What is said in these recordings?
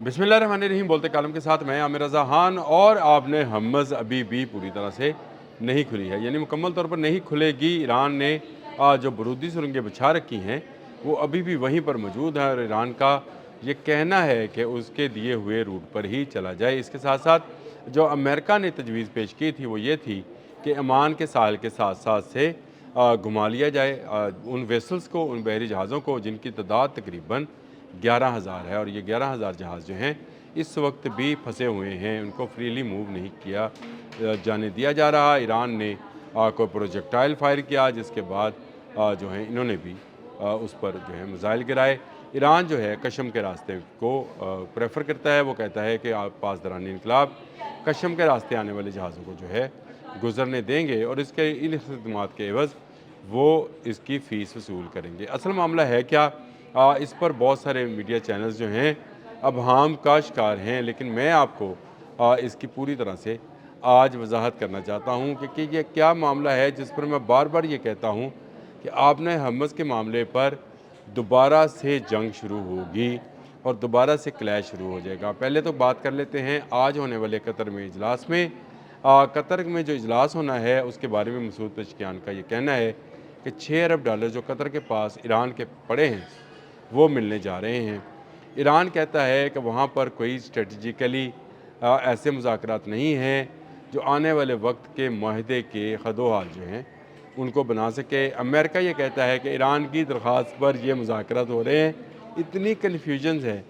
बिस्मिल्लाहिर्रहमानिर्रहीम बोलते कालम के साथ मैं आमिर रज़ा खान। और आपने हम्मज़ अभी भी पूरी तरह से नहीं खुली है, यानी मुकम्मल तौर पर नहीं खुलेगी। ईरान ने जो बारूदी सुरंगें बिछा रखी हैं वो अभी भी वहीं पर मौजूद है और ईरान का ये कहना है कि उसके दिए हुए रूट पर ही चला जाए। इसके साथ साथ जो अमेरिका ने तजवीज़ पेश की थी वो ये थी कि ओमान के साहिल के साथ साथ से घुमा लिया जाए उन वेसल्स को, उन बहरी जहाज़ों को जिनकी तादाद तकरीबन 11,000 है। और ये 11,000 जहाज़ जो हैं इस वक्त भी फंसे हुए हैं, उनको फ्रीली मूव नहीं किया जाने दिया जा रहा। ईरान ने कोई प्रोजेक्टाइल फायर किया, जिसके बाद जो है इन्होंने भी उस पर जो है मिसाइल गिराए। ईरान जो है कशम के रास्ते को प्रेफर करता है। वो कहता है कि आप पासदारानी इनकलाब कशम के रास्ते आने वाले जहाज़ों को जो है गुजरने देंगे और इसके इन खदमात के एवज़ वो इसकी फ़ीस वसूल करेंगे। असल मामला है क्या, इस पर बहुत सारे मीडिया चैनल्स जो हैं अबहम का शिकार हैं, लेकिन मैं आपको इसकी पूरी तरह से आज वजाहत करना चाहता हूँ कि ये क्या मामला है जिस पर मैं बार बार ये कहता हूँ कि आपने हम्मस के मामले पर दोबारा से जंग शुरू होगी और दोबारा से क्लैश शुरू हो जाएगा। पहले तो बात कर लेते हैं आज होने वाले कतर में इजलास में। कतर में जो इजलास होना है उसके बारे में मसूद पेशकियान का ये कहना है कि 6 अरब डॉलर जो कतर के पास ईरान के पड़े हैं वो मिलने जा रहे हैं। ईरान कहता है कि वहाँ पर कोई स्ट्रेटजिकली ऐसे मुज़ाकरात नहीं हैं जो आने वाले वक्त के माहदे के खदोहाल जो हैं उनको बना सके। अमेरिका ये कहता है कि ईरान की दरख्वास्त पर ये मुज़ाकरात हो रहे हैं। इतनी कन्फ्यूजन्स है,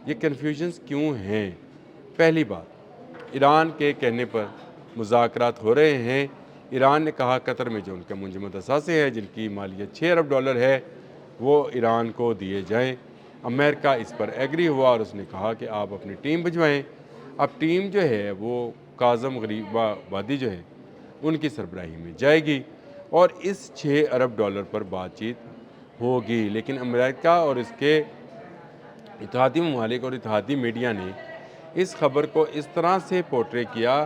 ये कन्फ्यूजन्स क्यों हैं? पहली बात, ईरान के कहने पर मुज़ाकरात हो रहे हैं। ईरान ने कहा कतर में जो उनके मुंजमद असासे हैं जिनकी मालियत 6 अरब डॉलर है वो ईरान को दिए जाएं। अमेरिका इस पर एग्री हुआ और उसने कहा कि आप अपनी टीम भिजवाएं। अब टीम जो है वो काज़म गरीबाबादी जो है उनकी सरबराही में जाएगी और इस 6 अरब डॉलर पर बातचीत होगी। लेकिन अमेरिका और इसके इत्तेहादी ममालिक और इत्तेहादी मीडिया ने इस खबर को इस तरह से पोर्ट्रे किया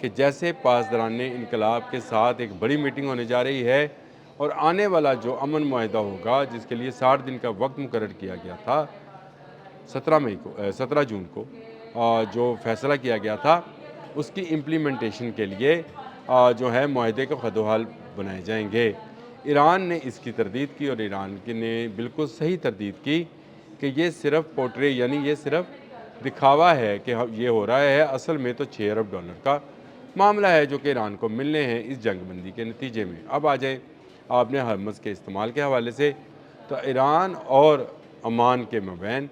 कि जैसे पासदारान इनकलाब के साथ एक बड़ी मीटिंग होने जा रही है और आने वाला जो अमन मुआहदा होगा जिसके लिए 60 दिन का वक्त मुकर्रर किया गया था 17 जून को जो फैसला किया गया था उसकी इम्प्लीमेंटेशन के लिए जो है मुआहदे के खदोहाल बनाए जाएंगे। ईरान ने इसकी तरदीद की और ईरान ने बिल्कुल सही तरदीद की कि ये सिर्फ पोर्ट्रे यानी ये सिर्फ दिखावा है कि ये हो रहा है, असल में तो 6 अरब डॉलर का मामला है जो कि ईरान को मिलने हैं इस जंग बंदी के नतीजे में। अब आ जाए आपने हरमज़ के इस्तेमाल के हवाले से, तो ईरान और ओमान के मबैन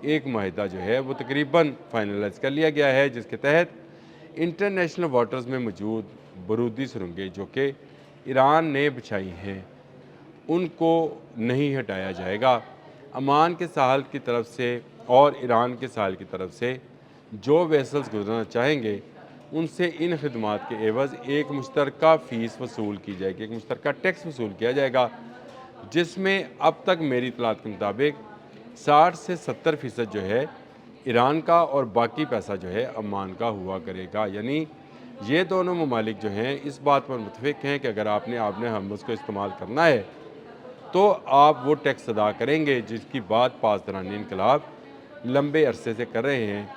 एक माहिदा जो है वो तकरीबन फाइनलाइज कर लिया गया है, जिसके तहत इंटरनेशनल वाटर्स में मौजूद बारूदी सुरंगें जो कि ईरान ने बिछाई हैं उनको नहीं हटाया जाएगा। ओमान के साहल की तरफ से और ईरान के साहल की तरफ से जो वेसल्स गुजरना चाहेंगे उनसे इन खदमात के एवज़ एक मुश्तरका फ़ीस वसूल की जाएगी, एक मुश्तरका टैक्स वसूल किया जाएगा, जिसमें अब तक मेरी इतलात के मुताबिक 60 से 70% जो है ईरान का और बाकी पैसा जो है ओमान का हुआ करेगा। यानी ये दोनों ममालिक जो हैं इस बात पर मुतफिक हैं कि अगर आपने हरमुज़ को इस्तेमाल करना है तो आप वो टैक्स अदा करेंगे, जिसकी बात पासदारान इनकलाब लंबे अरसे से कर रहे हैं।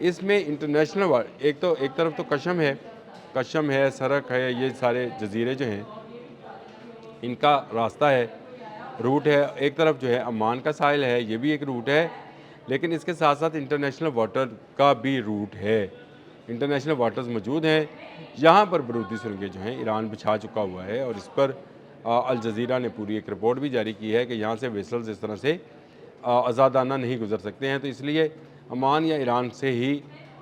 इसमें इंटरनेशनल एक तरफ तो कशम है, सरक है, ये सारे जजीरे जो हैं इनका रास्ता है, रूट है। एक तरफ जो है ओमान का साहिल है, ये भी एक रूट है, लेकिन इसके साथ साथ इंटरनेशनल वाटर का भी रूट है। इंटरनेशनल वाटर्स मौजूद हैं, यहाँ पर बारूदी सुरंगें जो हैं ईरान बिछा चुका हुआ है और इस पर अल जज़ीरा ने पूरी एक रिपोर्ट भी जारी की है कि यहाँ से वेसल्स इस तरह से आज़ादाना नहीं गुजर सकते हैं, तो इसलिए ओमान या ईरान से ही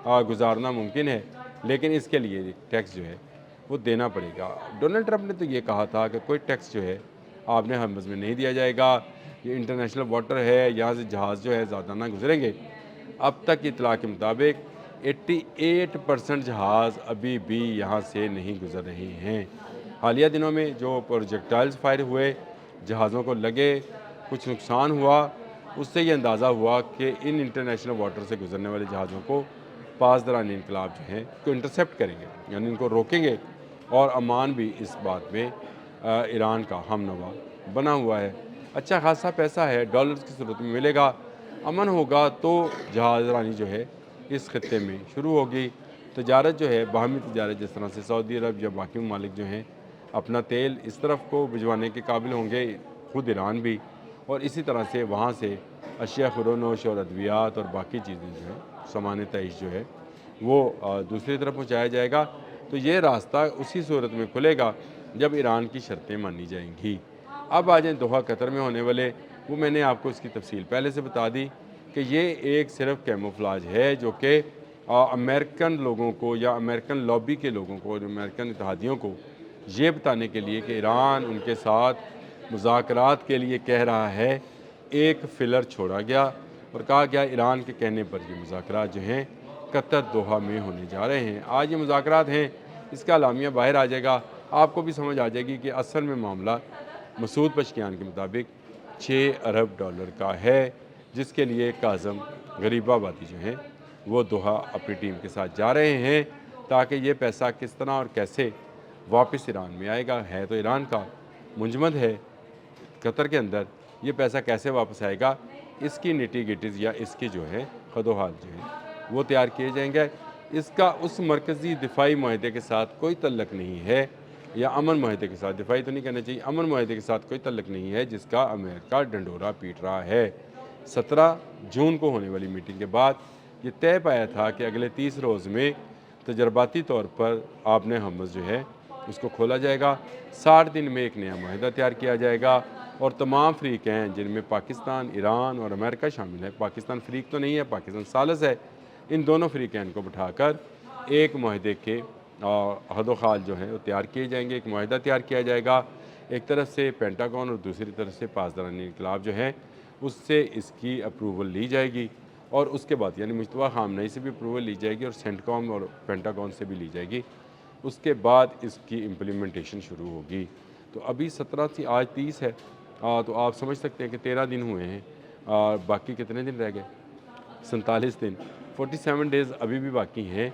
गुजारना मुमकिन है, लेकिन इसके लिए टैक्स जो है वो देना पड़ेगा। डोनाल्ड ट्रंप ने तो ये कहा था कि कोई टैक्स जो है आपने हरमुज़ में नहीं दिया जाएगा, ये इंटरनेशनल वाटर है, यहाँ से जहाज़ जो है ज़्यादा गुजरेंगे। अब तक की इतला के मुताबिक 88% जहाज़ अभी भी यहाँ से नहीं गुजर रहे हैं। हालिया दिनों में जो प्रोजेक्टाइल्स फायर हुए, जहाज़ों को लगे, कुछ नुकसान हुआ, उससे ये अंदाज़ा हुआ कि इन इंटरनेशनल वाटर से गुजरने वाले जहाज़ों को पासदारान इनकलाब जो हैं को इंटरसेप्ट करेंगे, यानी इनको रोकेंगे। और ओमान भी इस बात में ईरान का हमनवा बना हुआ है। अच्छा खासा पैसा है, डॉलर्स की सूरत में मिलेगा। امن ہوگا تو جہاز رانی جو ہے اس خطے میں شروع ہوگی۔ تجارت جو ہے، باہمی تجارت، جس طرح سے سعودی عرب یا باقی ممالک جو ہیں اپنا تیل اس طرف کو بھجوانے کے قابل ہوں گے، خود ایران بھی، اور اسی طرح سے وہاں سے اشیاء خورونوش اور ادویات اور باقی چیزیں جو ہیں، سامان تعیش جو ہے وہ دوسری طرف پہنچایا جائے گا۔ تو یہ راستہ اسی صورت میں کھلے گا جب ایران کی شرطیں مانی جائیں گی۔ اب آ جائیں دوحہ قطر میں ہونے والے، وہ میں نے آپ کو اس کی تفصیل پہلے سے بتا دی کہ یہ ایک صرف کیموفلاج ہے جو کہ امریکن لوگوں کو یا امریکن لابی کے لوگوں کو اور امریکن اتحادیوں کو یہ بتانے کے لیے کہ ایران ان کے ساتھ مذاکرات کے لیے کہہ رہا ہے، ایک فلر چھوڑا گیا اور کہا گیا ایران کے کہنے پر یہ مذاکرات جو ہیں قطر دوحہ میں ہونے جا رہے ہیں۔ آج یہ مذاکرات ہیں، اس کا اعلامیہ باہر آ جائے گا، آپ کو بھی سمجھ آ جائے گی کہ اصل میں معاملہ مسعود پشکیان کے مطابق 6 ارب ڈالر کا ہے، جس کے لیے کاظم غریب آبادی جو ہیں وہ دوحہ اپنی ٹیم کے ساتھ جا رہے ہیں تاکہ یہ پیسہ کس طرح اور کیسے واپس ایران میں آئے گا۔ ہے تو ایران کا، منجمد ہے قطر کے اندر، یہ پیسہ کیسے واپس آئے گا، اس کی نیٹی گٹیز یا اس کی جو ہے خد و حال جو ہے وہ تیار کیے جائیں گے۔ اس کا اس مرکزی دفاعی معاہدے کے ساتھ کوئی تعلق نہیں ہے، یا امن معاہدے کے ساتھ، دفاعی تو نہیں کہنا چاہیے، امن معاہدے کے ساتھ کوئی تعلق نہیں ہے جس کا امریکہ ڈنڈورا پیٹ رہا ہے۔ 17 جون کو ہونے والی میٹنگ کے بعد یہ طے پایا تھا کہ اگلے 30 روز میں تجرباتی طور پر آبِ حمص جو ہے اس کو کھولا جائے گا، 60 دن میں ایک نیا معاہدہ تیار کیا جائے گا اور تمام فریقین جن میں پاکستان، ایران اور امریکہ شامل ہے، پاکستان فریق تو نہیں ہے، پاکستان ثالث ہے، ان دونوں فریقین کو بٹھا کر ایک معاہدے کے حد و خال جو ہیں وہ تیار کیے جائیں گے، ایک معاہدہ تیار کیا جائے گا، ایک طرف سے پینٹاگون اور دوسری طرف سے پاسداران انقلاب جو ہیں اس سے اس کی اپروول لی جائے گی، اور اس کے بعد یعنی مشتبہ خامنئی سے بھی اپروول لی جائے گی اور سینٹ کام اور پینٹاگون سے بھی لی جائے گی، اس کے بعد اس کی امپلیمنٹیشن شروع ہوگی۔ تو ابھی 17 تھی، آج 30 ہے، تو آپ سمجھ سکتے ہیں کہ 13 دن ہوئے ہیں، اور باقی کتنے دن رہ گئے؟ 47 دن، 47 ڈیز ابھی بھی باقی ہیں،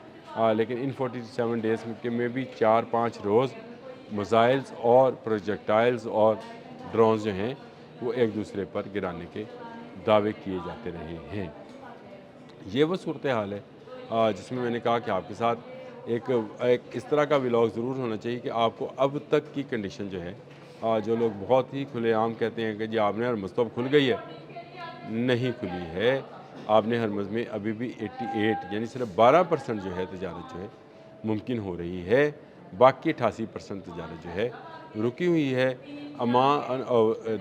لیکن ان 47 ڈیز میں بھی 4-5 روز میزائلز اور پروجیکٹائلز اور ڈرونز جو ہیں وہ ایک دوسرے پر گرانے کے دعوے کیے جاتے رہے ہیں۔ یہ وہ صورتحال ہے جس میں نے کہا کہ آپ کے ساتھ ایک اس طرح کا ولاگ ضرور ہونا چاہیے کہ آپ کو اب تک کی کنڈیشن جو ہے، جو لوگ بہت ہی کھلے عام کہتے ہیں کہ جی آبِ حرمز تو اب کھل گئی ہے، نہیں کھلی ہے۔ آبِ حرمز میں ابھی بھی 88 یعنی صرف 12% جو ہے تجارت جو ہے ممکن ہو رہی ہے، باقی 88% تجارت جو ہے رکی ہوئی ہے۔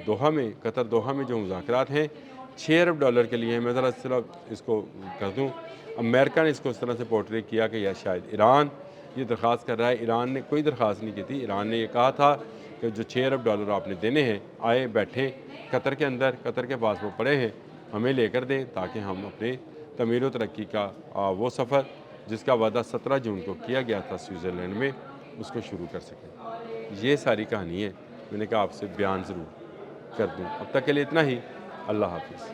دوحہ میں، قطر دوحہ میں جو مذاکرات ہیں 6 ارب ڈالر کے لیے ہیں۔ میں ذرا صرف اس کو کر دوں، امریکہ نے اس کو اس طرح سے پورٹری کیا کہ یا شاید ایران یہ درخواست کر رہا ہے، ایران نے کوئی درخواست نہیں کی تھی، ایران نے یہ کہا تھا کہ جو 6 ارب ڈالر آپ نے دینے ہیں، آئے بیٹھیں قطر کے اندر، قطر کے پاس وہ پڑے ہیں، ہمیں لے کر دیں تاکہ ہم اپنے تعمیر و ترقی کا وہ سفر جس کا وعدہ 17 جون کو کیا گیا تھا سوئٹزرلینڈ میں، اس کو شروع کر سکیں۔ یہ ساری کہانی ہے، میں نے کہا آپ سے بیان ضرور کر دوں۔ اب تک کے لیے اتنا ہی، اللہ حافظ۔